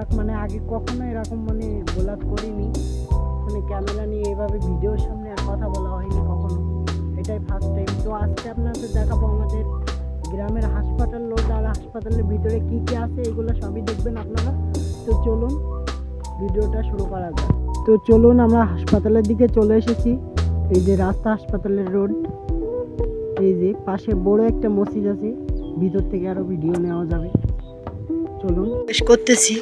Park, মানে আগে কখনো এরকম মানে ব্লগ করিনি, মানে ক্যামেরা নিয়ে এভাবে ভিডিওর সামনে আর কথা বলা হয়নি কখনো, এটাই ফার্স্ট টাইম। তো আজকে আপনাদের দেখাবো আমাদের গ্রামের হাসপাতাল রোড আর হাসপাতালের ভিতরে কি কি আছে, এগুলো সবই দেখবেন আপনারা। তো চলুন ভিডিওটা শুরু করা যাক। তো চলুন আমরা হাসপাতালের দিকে চলে এসেছি। এই যে রাস্তা, হাসপাতালের রোড, এই যে পাশে বড় একটা মসজিদ আছে, ভিতর থেকে আরো ভিডিও নেওয়া যাবে। চলুন শেষ করতেছি।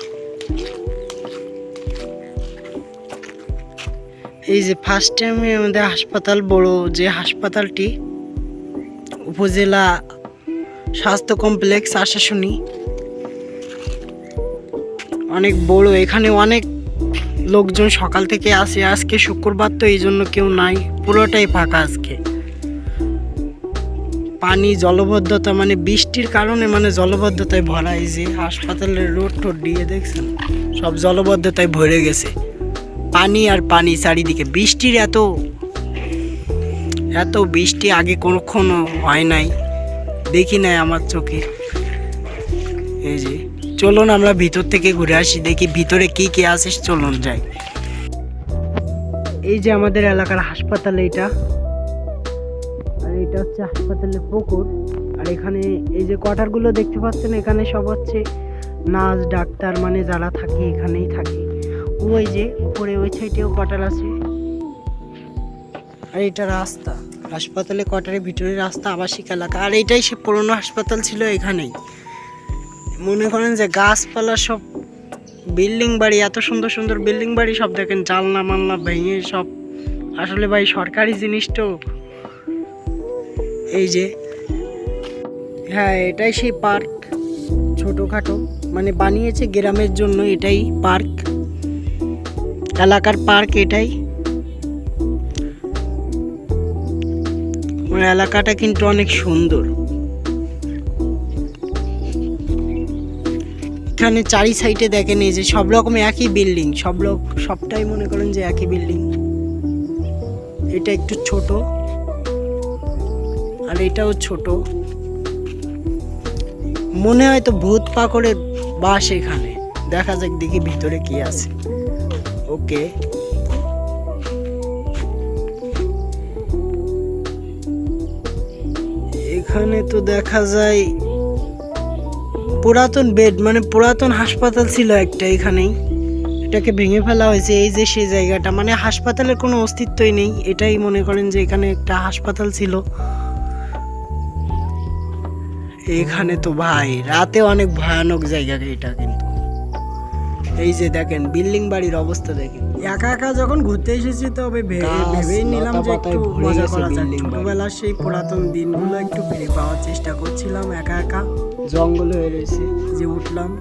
এই যে ফার্স্ট টাইমে আমাদের হাসপাতাল, বড় যে হাসপাতালটি উপজেলা স্বাস্থ্য কমপ্লেক্স আশাশুনি, অনেক বড়। এখানে অনেক লোকজন সকাল থেকে আসে, আজকে শুক্রবার তো এই জন্য কেউ নাই, পুরোটাই ফাঁকা আজকে। পানি জলবদ্ধতা, মানে বৃষ্টির কারণে মানে জলবদ্ধতায় ভরা। এই যে হাসপাতালের রোড টোড দিয়ে দেখছেন সব জলবদ্ধতায় ভরে গেছে, পানি আর পানি চারিদিকে। বৃষ্টির এত বৃষ্টি আগে কখনো হয় নাই, দেখি নাই আমার চোখে। এই যে চলুন আমরা ভিতর থেকে ঘুরে আসি, দেখি ভিতরে কি কি আছে। চলুন যাই। এই যে আমাদের এলাকার হাসপাতাল এইটা, আর এটা হচ্ছে হাসপাতালের পুকুর। আর এখানে এই যে কোয়ার্টারগুলো দেখতে পাচ্ছেন, এখানে সব হচ্ছে নার্স ডাক্তার, মানে যারা থাকে এখানেই থাকে। ওই যে উপরে ওই সাইডেও কোয়ার্টার আছে। আর এটা রাস্তা, হাসপাতালে কোয়ার্টারের ভিতরে রাস্তা, আবাসিক এলাকা। আর এটাই সে পুরনো হাসপাতাল ছিল। এখানেই মনে করেন যে গাছপালা, সব বিল্ডিং বাড়ি, এত সুন্দর সুন্দর বিল্ডিং বাড়ি সব দেখেন, জানলা মানলা ভেঙে সব। আসলে ভাই সরকারি জিনিস তো। এই যে হ্যাঁ, এটাই সেই পার্ক, ছোটোখাটো মানে বানিয়েছে গ্রামের জন্য। এটাই পার্ক, এলাকার পার্ক এটাই। এলাকাটা কিন্তু অনেক সুন্দর। এখানে চারি সাইডে দেখেন এই যে সব রকম একই বিল্ডিং, সবটাই মনে করেন যে একই বিল্ডিং। এটা একটু ছোট আর এটাও ছোট, মনে হয় তো ভূত পাকড়ের বাস এখানে। দেখা যাক, দেখি ভিতরে কি আছে। ওকে, এখানে তো দেখা যায় পুরাতন বেড, মানে পুরাতন হাসপাতাল ছিল একটা এখানেই, এটাকে ভেঙে ফেলা হয়েছে। এই যে সেই জায়গাটা, মানে হাসপাতালের কোনো অস্তিত্বই নেই। এটাই মনে করেন যে এখানে একটা হাসপাতাল ছিল। এখানে তো ভাই রাতে অনেক ভয়ানক জায়গা এটা কিন্তু। এই যে দেখেন বিল্ডিং বাড়ির অবস্থা দেখেন। একা একা যখন ঘুরতে এসেছি তবে ভেবেই নিলাম যে একটু মজা করা যাক। ছোটবেলার সেই পুরাতন দিনগুলো একটু ফিরে পাওয়ার চেষ্টা করছিলাম। একা একা জঙ্গল হয়ে রয়েছে, যে উঠলাম।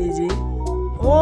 এই যে ও